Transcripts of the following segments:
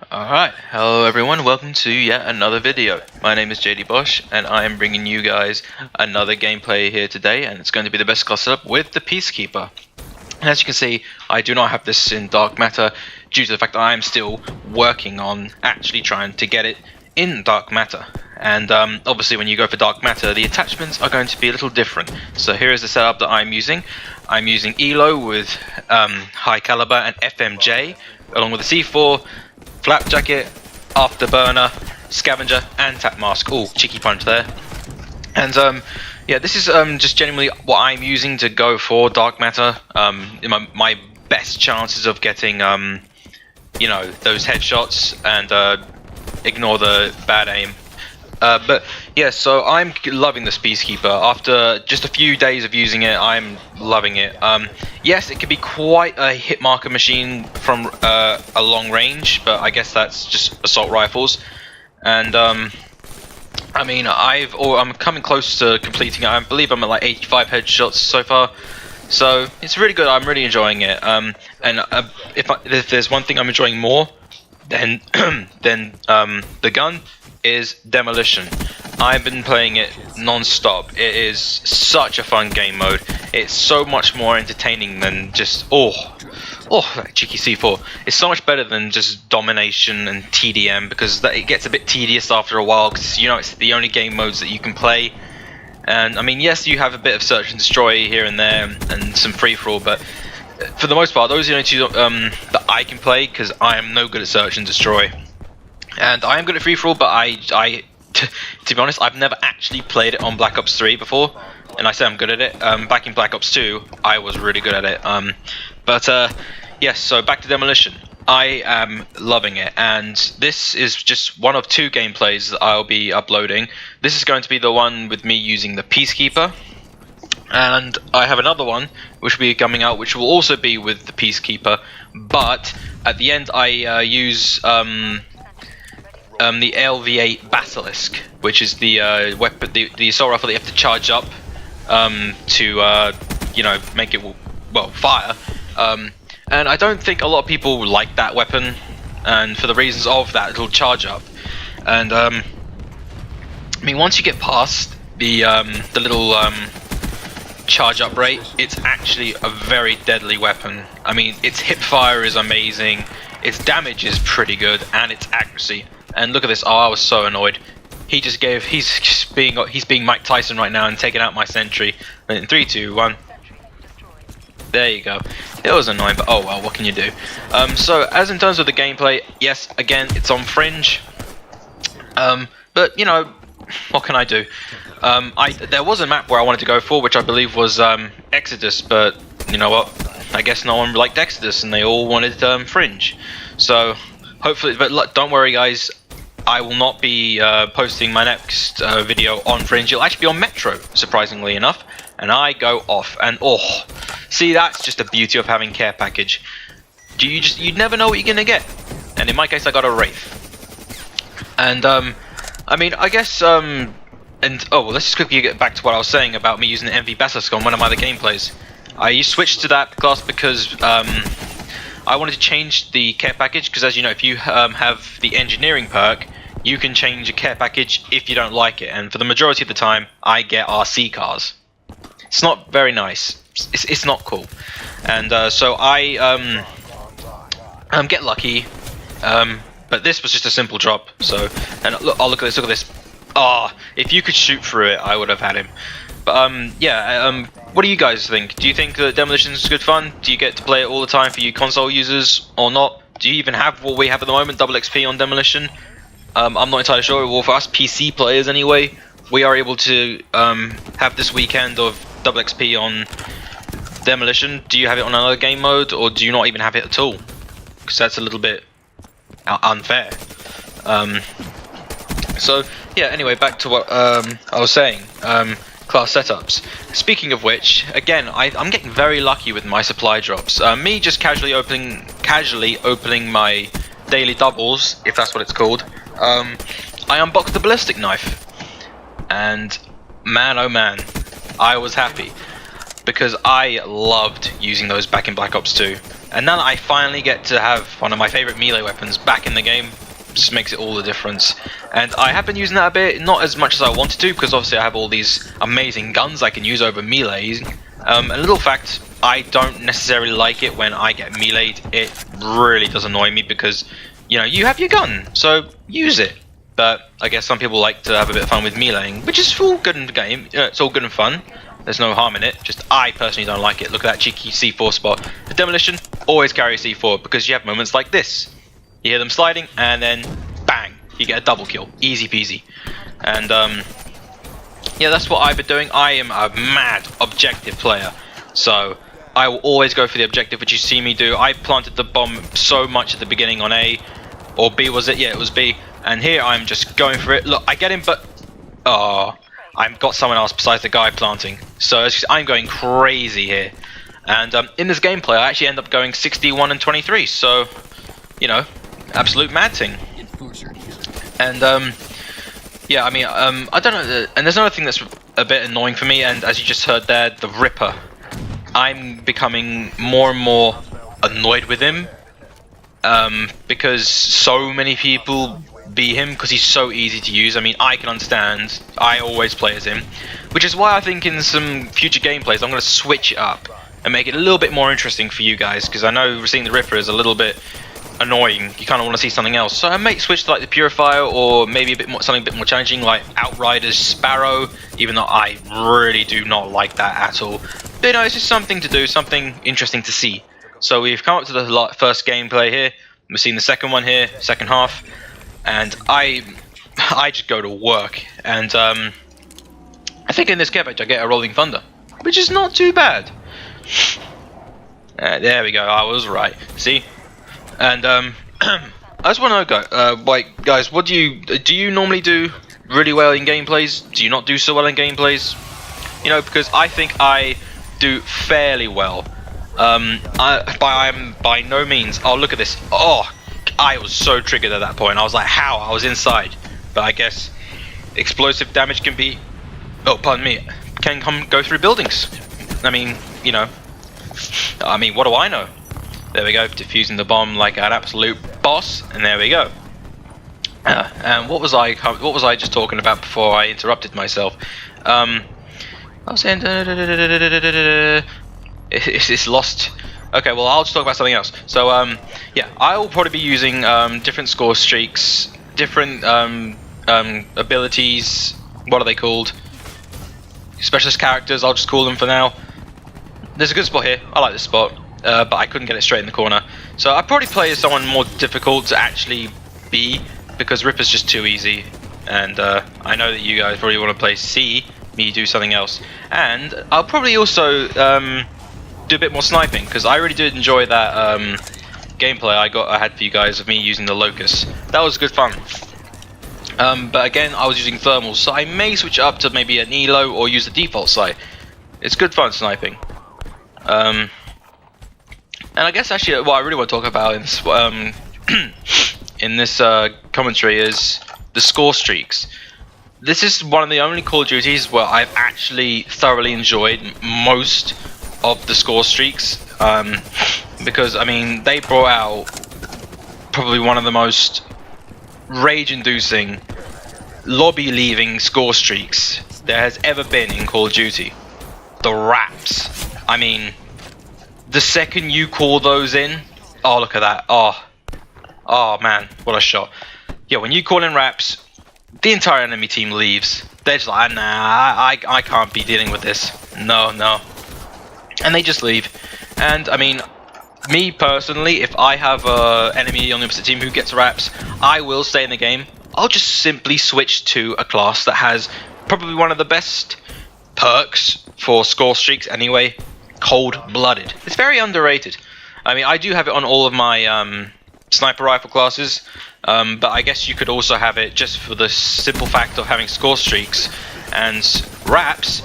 Alright, hello everyone, welcome to yet another video. My name is JD Bosch and I am bringing you guys another gameplay here today, and it's going to be the best class setup with the Peacekeeper. And as you can see, I do not have this in dark matter due to the fact that I am still working on actually trying to get it in dark matter. And obviously when you go for dark matter, the attachments are going to be a little different. So here is the setup that I'm using. I'm using ELO with high caliber and FMJ, along with a C4, flap jacket, afterburner, scavenger, and tap mask. Oh, cheeky punch there. And yeah, this is just genuinely what I'm using to go for dark matter. My best chances of getting you know, those headshots and ignore the bad aim. But yeah, so I'm loving this Peacekeeper. After just a few days of using it, I'm loving it. Yes, it can be quite a hit marker machine from a long range, but I guess that's just assault rifles. And I mean, I'm coming close to completing it. I believe I'm at like 85 headshots so far. So it's really good. I'm really enjoying it. And if there's one thing I'm enjoying more than the gun, is Demolition. I've been playing it non-stop. It is such a fun game mode. It's so much more entertaining than just that cheeky C4. It's so much better than just domination and TDM, because it gets a bit tedious after a while, because you know it's the only game modes that you can play. And I mean, yes, you have a bit of search and destroy here and there and some free-for-all, but for the most part those are the only two that I can play, because I am no good at search and destroy. And I am good at free-for-all, but to be honest, I've never actually played it on Black Ops 3 before, and I say I'm good at it. Back in Black Ops 2, I was really good at it. Yes, so back to Demolition. I am loving it, and this is just one of two gameplays that I'll be uploading. This is going to be the one with me using the Peacekeeper, and I have another one which will be coming out, which will also be with the Peacekeeper, but at the end I use the LV8 Basilisk, which is the weapon, the assault rifle that you have to charge up to you know, make it fire. And I don't think a lot of people like that weapon, and for the reasons of that little charge up. And I mean, once you get past the little charge up rate, it's actually a very deadly weapon. I mean, its hip fire is amazing, its damage is pretty good, and its accuracy. And look at this! Oh, I was so annoyed. He's being Mike Tyson right now and taking out my sentry. In 3, 2, 1. There you go. It was annoying, but oh well, what can you do? So as in terms of the gameplay, yes, again, it's on Fringe. But you know, what can I do? There was a map where I wanted to go for, which I believe was Exodus, but you know what? I guess no one liked Exodus, and they all wanted Fringe. So hopefully, but look, don't worry, guys. I will not be posting my next video on Fringe. It'll actually be on Metro, surprisingly enough. And I go off, and oh, see, that's just the beauty of having care package. You never know what you're gonna get. And in my case, I got a Wraith. And I mean, I guess oh well, let's just quickly get back to what I was saying about me using the MV Basilisk on one of my other gameplays. I switched to that class because I wanted to change the care package, because as you know, if you have the engineering perk, you can change a care package if you don't like it, and for the majority of the time I get RC cars. It's not very nice, it's not cool, and so I get lucky, but this was just a simple drop. So, and look, oh, look at this, ah, oh, if you could shoot through it I would have had him. But yeah, what do you guys think? Do you think that Demolition is good fun? Do you get to play it all the time for you console users, or not? Do you even have what we have at the moment, double XP on Demolition? I'm not entirely sure. Well, for us PC players anyway, we are able to have this weekend of double XP on Demolition. Do you have it on another game mode, or do you not even have it at all? Because that's a little bit unfair. So yeah, anyway, back to what I was saying. Class setups. Speaking of which, again, I'm getting very lucky with my supply drops. Me just casually opening my daily doubles, if that's what it's called. I unboxed the ballistic knife, and man, oh man, I was happy, because I loved using those back in Black Ops 2. And now that I finally get to have one of my favourite melee weapons back in the game, just makes it all the difference. And I have been using that a bit, not as much as I wanted to, because obviously I have all these amazing guns I can use over melee. A little fact, I don't necessarily like it when I get meleeed. It really does annoy me because, you know, you have your gun, so use it. But I guess some people like to have a bit of fun with meleeing, which is all good in the game. It's all good and fun. There's no harm in it. Just I personally don't like it. Look at that cheeky C4 spot. For demolition, always carry C4 because you have moments like this. You hear them sliding, and then bang, you get a double kill. Easy peasy. And yeah, that's what I've been doing. I am a mad objective player, so I will always go for the objective, which you see me do. I planted the bomb so much at the beginning on A, or B was it? Yeah, it was B. And here I'm just going for it. Look, I get him, but oh, I've got someone else besides the guy planting. So I'm going crazy here. And in this gameplay, I actually end up going 61 and 23. So, you know, absolute mad thing. And yeah, I mean, I don't know. And there's another thing that's a bit annoying for me. And as you just heard there, the Ripper. I'm becoming more and more annoyed with him. Because so many people be him because he's so easy to use. I mean, I can understand. I always play as him, which is why I think in some future gameplays I'm going to switch it up and make it a little bit more interesting for you guys, because I know seeing the Ripper is a little bit annoying. You kind of want to see something else, so I may switch to like the Purifier, or maybe something a bit more challenging like Outrider's Sparrow, even though I really do not like that at all. But you know, it's just something to do, something interesting to see. So we've come up to the first gameplay here. We've seen the second one here, second half, and I just go to work. And I think in this cabbage I get a Rolling Thunder, which is not too bad. There we go. I was right. See, and I just want to know, like, guys, what do you normally do really well in gameplays? Do you not do so well in gameplays? You know, because I think I do fairly well. I'm by no means. Oh, look at this. Oh, I was so triggered at that point. I was like, how? I was inside. But I guess explosive damage can be, oh, pardon me, can go through buildings. I mean, you know, I mean, what do I know? There we go, defusing the bomb like an absolute boss, and there we go. And what was I just talking about before I interrupted myself? I was saying, it's lost. Okay, well, I'll just talk about something else. So yeah, I will probably be using different score streaks, different abilities. What are they called? Specialist characters. I'll just call them for now. There's a good spot here. I like this spot, but I couldn't get it straight in the corner. So I probably play as someone more difficult to actually be, because Ripper's just too easy. And I know that you guys probably want to play C, me do something else. And I'll probably also do a bit more sniping, because I really did enjoy that gameplay I had for you guys of me using the Locust. That was good fun. But again, I was using thermals, so I may switch it up to maybe an Elo or use the default sight. It's good fun sniping. And I guess actually what I really want to talk about in this, in this commentary is the score streaks. This is one of the only Call of Duties where I've actually thoroughly enjoyed most of the score streaks, because I mean, they brought out probably one of the most rage-inducing, lobby-leaving score streaks there has ever been in Call of Duty. The raps. I mean, the second you call those in, oh, look at that. Oh man, what a shot. Yeah, when you call in raps, the entire enemy team leaves. They're just like, nah, I can't be dealing with this. No. And they just leave. And I mean, me personally, if I have an enemy on the opposite team who gets raps, I will stay in the game. I'll just simply switch to a class that has probably one of the best perks for score streaks anyway. Cold-blooded. It's very underrated. I mean, I do have it on all of my sniper rifle classes, but I guess you could also have it just for the simple fact of having score streaks, and raps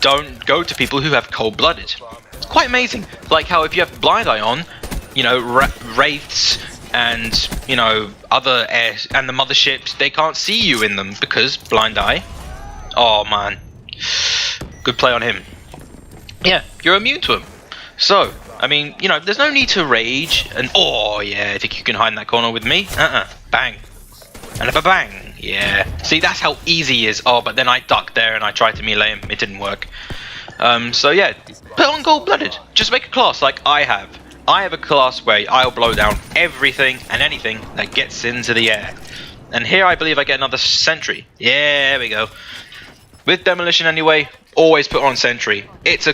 don't go to people who have cold-blooded. It's quite amazing. Like how if you have blind eye on, you know, wraiths and, you know, other air and the motherships, they can't see you in them because blind eye. Oh man, good play on him. Yeah, you're immune to them. So I mean, you know, there's no need to rage. And oh yeah, I think you can hide in that corner with me. Bang. And a bang. Yeah. See, that's how easy he is. Oh, but then I ducked there and I tried to melee him. It didn't work. So yeah, put on Gold-Blooded. Just make a class like I have. I have a class where I'll blow down everything and anything that gets into the air. And here I believe I get another sentry. Yeah, there we go. With demolition anyway, always put on sentry. It's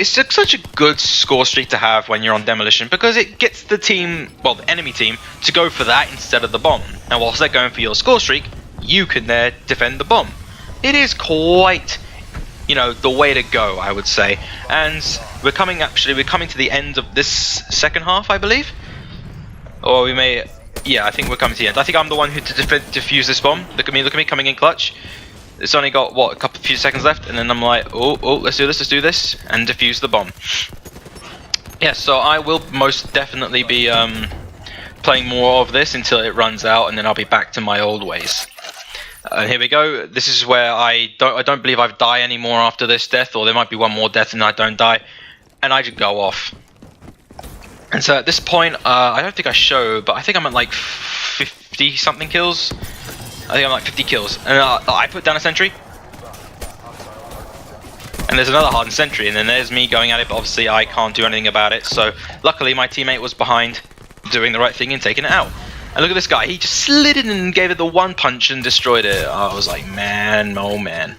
such a good score streak to have when you're on demolition, because it gets the team, well, the enemy team, to go for that instead of the bomb. And whilst they're going for your score streak, you can there defend the bomb. It is quite, you know, the way to go, I would say. And we're coming to the end of this second half, I believe. Or we may, yeah, I think we're coming to the end. I think I'm the one who defuse this bomb. Look at me coming in clutch. It's only got, what, a few seconds left, and then I'm like, oh, let's do this, and defuse the bomb. Yeah, so I will most definitely be playing more of this until it runs out, and then I'll be back to my old ways. Here we go. This is where I don't believe I've died anymore after this death, or there might be one more death and I don't die, and I just go off. And so at this point, I don't think I show, but I think I'm at like 50 something kills. I think I'm like 50 kills, and I put down a sentry, and there's another hardened sentry, and then there's me going at it, but obviously I can't do anything about it. So luckily my teammate was behind, doing the right thing and taking it out. And look at this guy, he just slid in and gave it the one punch and destroyed it. I was like, man, oh man.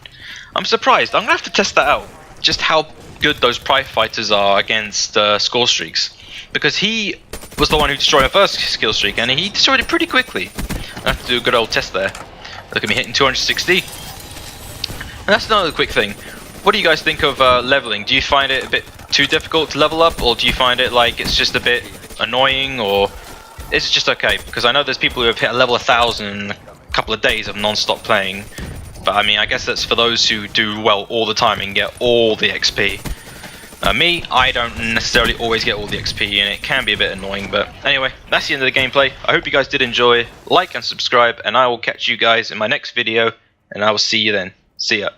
I'm surprised. I'm gonna have to test that out, just how good those Pride fighters are against score streaks, because he was the one who destroyed my first skill streak, and he destroyed it pretty quickly. I have to do a good old test there. Look at me hitting 260. And that's another quick thing. What do you guys think of leveling? Do you find it a bit too difficult to level up, or do you find it like it's just a bit annoying, or is it just okay? Because I know there's people who have hit a level 1000 in a couple of days of non-stop playing. But I mean, I guess that's for those who do well all the time and get all the XP. Me, I don't necessarily always get all the XP, and it can be a bit annoying, but anyway, that's the end of the gameplay. I hope you guys did enjoy. Like and subscribe, and I will catch you guys in my next video, and I will see you then. See ya.